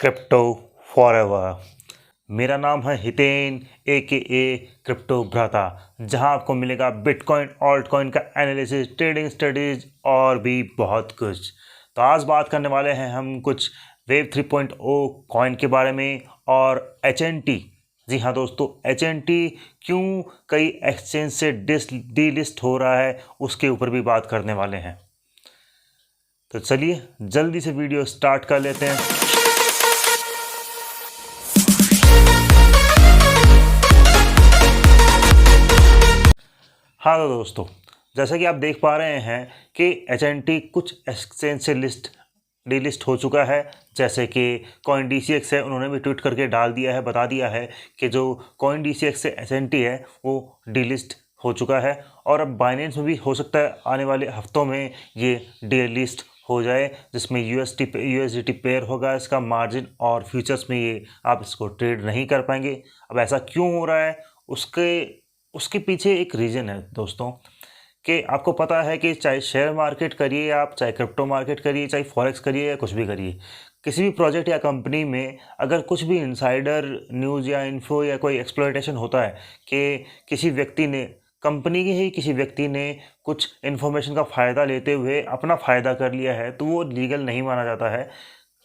Crypto forever. मेरा नाम है हितेन ए क्रिप्टो भ्राता, जहां आपको मिलेगा बिटकॉइन ऑल्ट कॉइन का एनालिसिस, ट्रेडिंग स्टडीज और भी बहुत कुछ। तो आज बात करने वाले हैं हम कुछ वेब 3.0 कॉइन के बारे में और HNT। जी हाँ दोस्तों, HNT क्यों कई एक्सचेंज से डीलिस्ट हो रहा है उसके ऊपर भी बात करने वाले हैं। तो चलिए जल्दी से वीडियो स्टार्ट कर लेते हैं। हाँ तो दोस्तों, जैसा कि आप देख पा रहे हैं कि HNT कुछ एक्सचेंज से डीलिस्ट हो चुका है। जैसे कि CoinDCX है, उन्होंने भी ट्वीट करके डाल दिया है, बता दिया है कि जो CoinDCX से HNT है वो डीलिस्ट हो चुका है। और अब बाइनेंस में भी हो सकता है आने वाले हफ्तों में ये डीलिस्ट हो जाए, जिसमें USDT पेयर होगा इसका मार्जिन, और फ्यूचर्स में ये आप इसको ट्रेड नहीं कर पाएंगे। अब ऐसा क्यों हो रहा है उसके पीछे एक रीज़न है दोस्तों, कि आपको पता है कि चाहे शेयर मार्केट करिए आप, चाहे क्रिप्टो मार्केट करिए, चाहे फॉरेक्स करिए या कुछ भी करिए, किसी भी प्रोजेक्ट या कंपनी में अगर कुछ भी इनसाइडर न्यूज़ या इन्फो या कोई एक्सप्लॉयटेशन होता है कि किसी व्यक्ति ने, कंपनी के ही किसी व्यक्ति ने कुछ इन्फॉर्मेशन का फ़ायदा लेते हुए अपना फ़ायदा कर लिया है, तो वो लीगल नहीं माना जाता है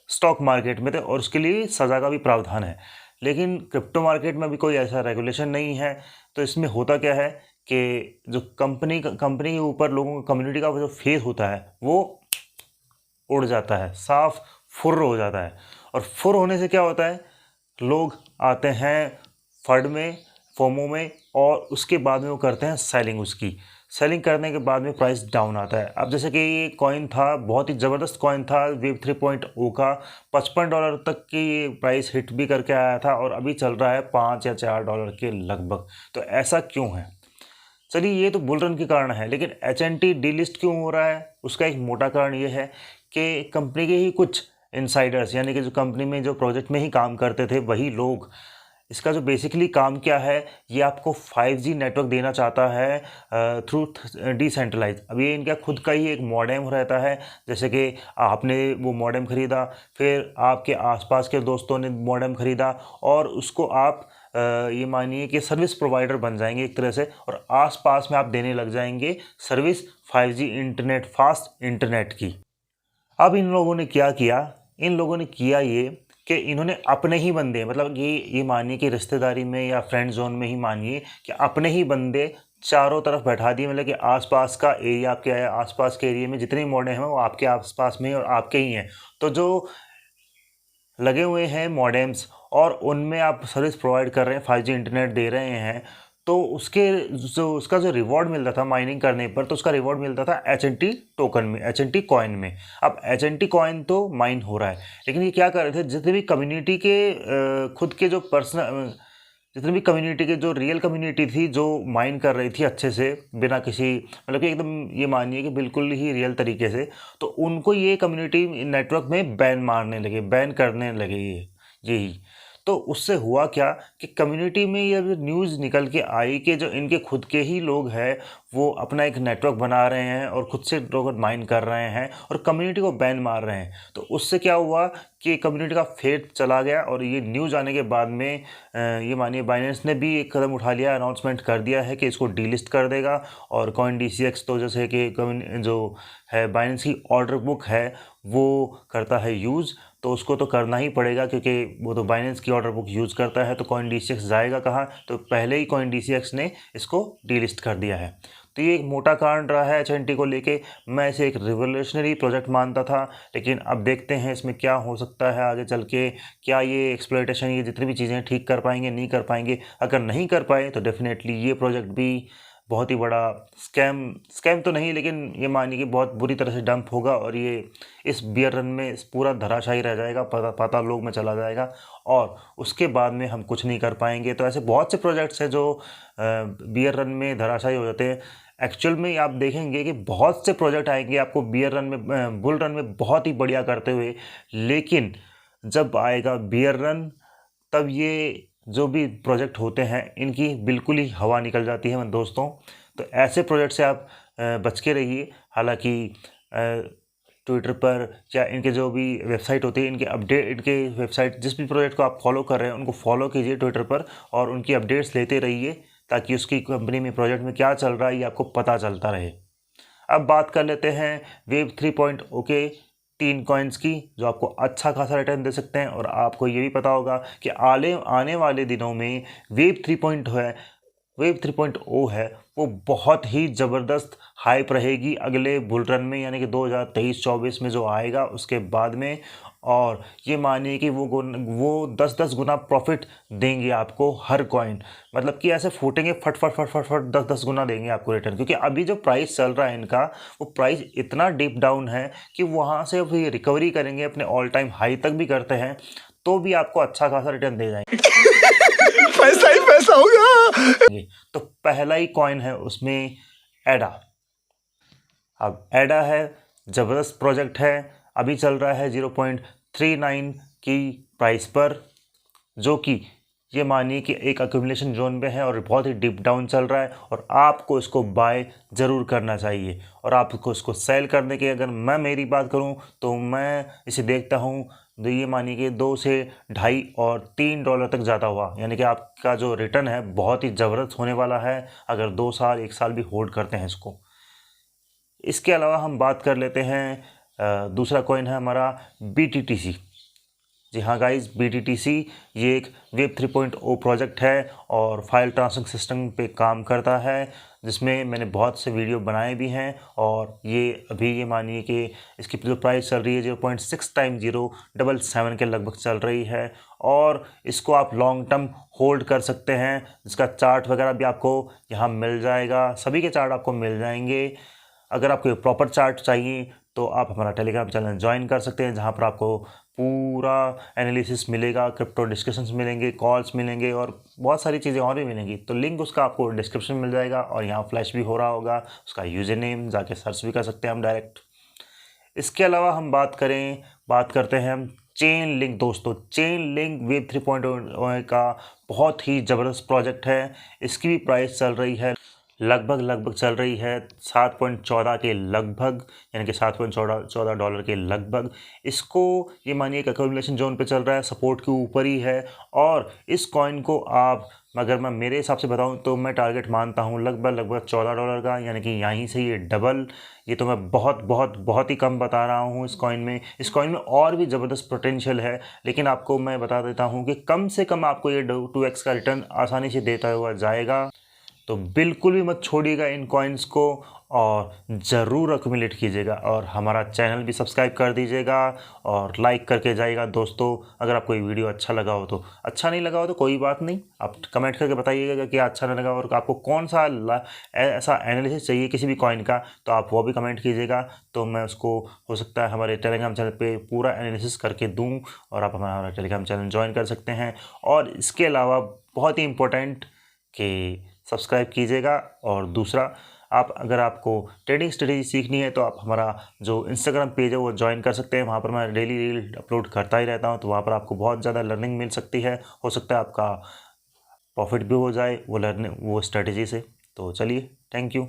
स्टॉक मार्केट में, तो और उसके लिए सज़ा का भी प्रावधान है। लेकिन क्रिप्टो मार्केट में भी कोई ऐसा रेगुलेशन नहीं है। तो इसमें होता क्या है कि जो कंपनी के ऊपर लोगों का, कम्युनिटी का जो फेथ होता है वो उड़ जाता है, साफ फुर्र हो जाता है। और फुर्र होने से क्या होता है, लोग आते हैं फंड में, फोमो में, और उसके बाद में वो करते हैं सेलिंग। उसकी सेलिंग करने के बाद में प्राइस डाउन आता है। अब जैसे कि ये कॉइन था, बहुत ही ज़बरदस्त कॉइन था वेब 3.0 का, $55 तक की ये प्राइस हिट भी करके आया था, और अभी चल रहा है $5 या $4 के लगभग। तो ऐसा क्यों है? चलिए, ये तो बुल रन के कारण है, लेकिन HNT डीलिस्ट क्यों हो रहा है उसका एक मोटा कारण ये है कि कंपनी के ही कुछ इनसाइडर्स, यानी कि जो कंपनी में जो प्रोजेक्ट में ही काम करते थे वही लोग, इसका जो बेसिकली काम क्या है, ये आपको 5G नेटवर्क देना चाहता है थ्रू डिसेंट्रलाइज। अब ये इनका खुद का ही एक मॉडेम रहता है। जैसे कि आपने वो मॉडेम ख़रीदा, फिर आपके आसपास के दोस्तों ने मॉडेम ख़रीदा, और उसको आप ये मानिए कि सर्विस प्रोवाइडर बन जाएंगे एक तरह से, और आसपास में आप देने लग जाएंगे service 5G internet, fast internet की। अब इन लोगों ने क्या किया, इन लोगों ने किया ये कि इन्होंने अपने ही बंदे, मतलब ये मानिए कि रिश्तेदारी में या फ्रेंड जोन में ही मानिए कि अपने ही बंदे चारों तरफ बैठा दिए। मतलब कि आसपास का एरिया आपके है, आसपास के एरिया में जितने मॉडम हैं वो आपके आसपास में और आपके ही हैं। तो जो लगे हुए हैं मॉडेम्स और उनमें आप सर्विस प्रोवाइड कर रहे हैं, 5G इंटरनेट दे रहे हैं, तो उसका जो रिवॉर्ड मिलता था माइनिंग करने पर, तो उसका रिवॉर्ड मिलता था HNT टोकन में, HNT कॉइन में। अब HNT कॉइन तो माइन हो रहा है, लेकिन ये क्या कर रहे थे, जितने भी कम्युनिटी के खुद के जो पर्सनल, जितनी भी कम्युनिटी के जो रियल कम्युनिटी थी जो माइन कर रही थी अच्छे से, बिना किसी, मतलब कि एकदम ये मानिए कि बिल्कुल ही रियल तरीके से, तो उनको ये कम्युनिटी नेटवर्क में बैन मारने लगे, बैन करने लगे ये यही। तो उससे हुआ क्या कि कम्युनिटी में ये न्यूज़ निकल के आई कि जो इनके खुद के ही लोग हैं वो अपना एक नेटवर्क बना रहे हैं और खुद से लोग माइन कर रहे हैं और कम्युनिटी को बैन मार रहे हैं। तो उससे क्या हुआ कि कम्युनिटी का फेथ चला गया, और ये न्यूज़ आने के बाद में ये मानिए बाइनेंस ने भी एक कदम उठा लिया, अनाउंसमेंट कर दिया है कि इसको डीलिस्ट कर देगा। और CoinDCX तो जैसे कि जो है बाइनेंस की ऑर्डर बुक है वो करता है यूज़, तो उसको तो करना ही पड़ेगा, क्योंकि वो तो बाइनेंस की ऑर्डर बुक यूज़ करता है। तो CoinDCX जाएगा कहाँ, तो पहले ही CoinDCX ने इसको डीलिस्ट कर दिया है। तो ये एक मोटा कारण रहा है HNT को लेके। मैं इसे एक रिवोल्यूशनरी प्रोजेक्ट मानता था, लेकिन अब देखते हैं इसमें क्या हो सकता है आगे चल के। क्या ये एक्सप्लॉयटेशन, ये जितनी भी चीज़ें ठीक कर पाएंगे, नहीं कर पाएंगे? अगर नहीं कर पाए तो डेफिनेटली ये प्रोजेक्ट भी बहुत ही बड़ा स्कैम तो नहीं, लेकिन ये मानिए कि बहुत बुरी तरह से डंप होगा, और ये इस बियर रन में पूरा धराशायी रह जाएगा, पाताल लोक में चला जाएगा, और उसके बाद में हम कुछ नहीं कर पाएंगे। तो ऐसे बहुत से प्रोजेक्ट्स हैं जो बियर रन में धराशायी हो जाते हैं। एक्चुअल में आप देखेंगे कि बहुत से प्रोजेक्ट आएंगे आपको बियर रन में, बुल रन में बहुत ही बढ़िया करते हुए, लेकिन जब आएगा बियर रन तब ये जो भी प्रोजेक्ट होते हैं इनकी बिल्कुल ही हवा निकल जाती है दोस्तों। तो ऐसे प्रोजेक्ट से आप बच के रहिए। हालांकि ट्विटर पर या इनके जो भी वेबसाइट होती है, इनके अपडेट, इनके वेबसाइट जिस भी प्रोजेक्ट को आप फॉलो कर रहे हैं उनको फॉलो कीजिए ट्विटर पर और उनकी अपडेट्स लेते रहिए ताकि उसकी कंपनी में प्रोजेक्ट में क्या चल रहा है ये आपको पता चलता रहे। अब बात कर लेते हैं वेब 3.0 के 3 कॉइन्स की जो आपको अच्छा खासा रिटर्न दे सकते हैं। और आपको ये भी पता होगा कि आने वाले दिनों में वेब 3.0 है वो बहुत ही ज़बरदस्त हाइप रहेगी अगले बुल रन में, यानी कि 2023-24 में जो आएगा उसके बाद में। और ये मानिए कि वो 10-10 गुना प्रॉफिट देंगे आपको हर कॉइन, मतलब कि ऐसे फूटेंगे फट फट फट फट फट 10-10 गुना देंगे आपको रिटर्न। क्योंकि अभी जो प्राइस चल रहा है इनका, वो प्राइस इतना डीप डाउन है कि वहाँ से अब ये रिकवरी करेंगे, अपने ऑल टाइम हाई तक भी करते हैं तो भी आपको अच्छा खासा रिटर्न दे जाएंगे। पैसा ही पैसा होगा। तो पहला ही कॉइन है उसमें एडा। अब एडा है, ज़बरदस्त प्रोजेक्ट है, अभी चल रहा है 0.39 की प्राइस पर, जो कि ये मानिए कि एक अक्यूमुलेशन जोन में है और बहुत ही डीप डाउन चल रहा है और आपको इसको बाय ज़रूर करना चाहिए। और आपको इसको सेल करने की अगर मैं मेरी बात करूं तो मैं इसे देखता हूं तो ये मानिए कि 2 से ढाई और $3 तक ज़्यादा हुआ, यानी कि आपका जो रिटर्न है बहुत ही ज़बरदस्त होने वाला है अगर 2 साल 1 साल भी होल्ड करते हैं इसको। इसके अलावा हम बात कर लेते हैं दूसरा कॉइन है हमारा BTTC। जी हाँ गाइस, BTTC ये एक वेब 3.0 प्रोजेक्ट है और फाइल ट्रांसफर सिस्टम पे काम करता है, जिसमें मैंने बहुत से वीडियो बनाए भी हैं। और ये अभी ये मानिए कि इसकी जो प्राइस चल रही है 0.6 टाइम 077 के लगभग चल रही है और इसको आप लॉन्ग टर्म होल्ड कर सकते हैं। जिसका चार्ट वगैरह भी आपको यहाँ मिल जाएगा, सभी के चार्ट आपको मिल जाएंगे। अगर आपको प्रॉपर चार्ट चाहिए तो आप हमारा टेलीग्राम चैनल ज्वाइन कर सकते हैं, जहाँ पर आपको पूरा एनालिसिस मिलेगा, क्रिप्टो डिस्कशंस मिलेंगे, कॉल्स मिलेंगे और बहुत सारी चीज़ें और भी मिलेंगी। तो लिंक उसका आपको डिस्क्रिप्शन में मिल जाएगा और यहाँ फ्लैश भी हो रहा होगा, उसका यूज़र नेम जाके सर्च भी कर सकते हैं हम डायरेक्ट। इसके अलावा हम बात करते हैं हम चेन लिंक। दोस्तों, चेन लिंक वेब 3.0 का बहुत ही ज़बरदस्त प्रोजेक्ट है। इसकी भी प्राइस चल रही है लगभग चल रही है 7.14 के लगभग, यानी कि $7.14 के लगभग। इसको ये मानिए एक एक्यूमुलेशन जोन पे चल रहा है, सपोर्ट के ऊपर ही है। और इस कॉइन को आप, अगर मैं मेरे हिसाब से बताऊं तो मैं टारगेट मानता हूं लगभग $14 का, यानी कि यहीं से ये डबल। ये तो मैं बहुत ही कम बता रहा हूं इस कॉइन में। इस कॉइन में और भी ज़बरदस्त पोटेंशियल है, लेकिन आपको मैं बता देता हूं कि कम से कम आपको ये 2x का रिटर्न आसानी से देता हुआ जाएगा। तो बिल्कुल भी मत छोड़िएगा इन कॉइन्स को और ज़रूर अक्यूमुलेट कीजिएगा और हमारा चैनल भी सब्सक्राइब कर दीजिएगा और लाइक करके जाइएगा। दोस्तों, अगर आपको ये वीडियो अच्छा लगा हो तो, अच्छा नहीं लगा हो तो कोई बात नहीं, आप कमेंट करके बताइएगा कि अच्छा नहीं लगा और आपको कौन सा ऐसा एनालिसिस चाहिए किसी भी कॉइन का, तो आप वो भी कमेंट कीजिएगा। तो मैं उसको हो सकता है हमारे टेलीग्राम चैनल पे पूरा एनालिसिस करके दूँ और आप हमारा टेलीग्राम चैनल ज्वाइन कर सकते हैं। और इसके अलावा बहुत ही इम्पोर्टेंट कि सब्सक्राइब कीजिएगा। और दूसरा, अगर आपको ट्रेडिंग स्ट्रेटेजी सीखनी है तो आप हमारा जो इंस्टाग्राम पेज है वो ज्वाइन कर सकते हैं। वहाँ पर मैं डेली रील अपलोड करता ही रहता हूँ, तो वहाँ पर आपको बहुत ज़्यादा लर्निंग मिल सकती है। हो सकता है आपका प्रॉफिट भी हो जाए वो स्ट्रेटेजी से। तो चलिए, थैंक यू।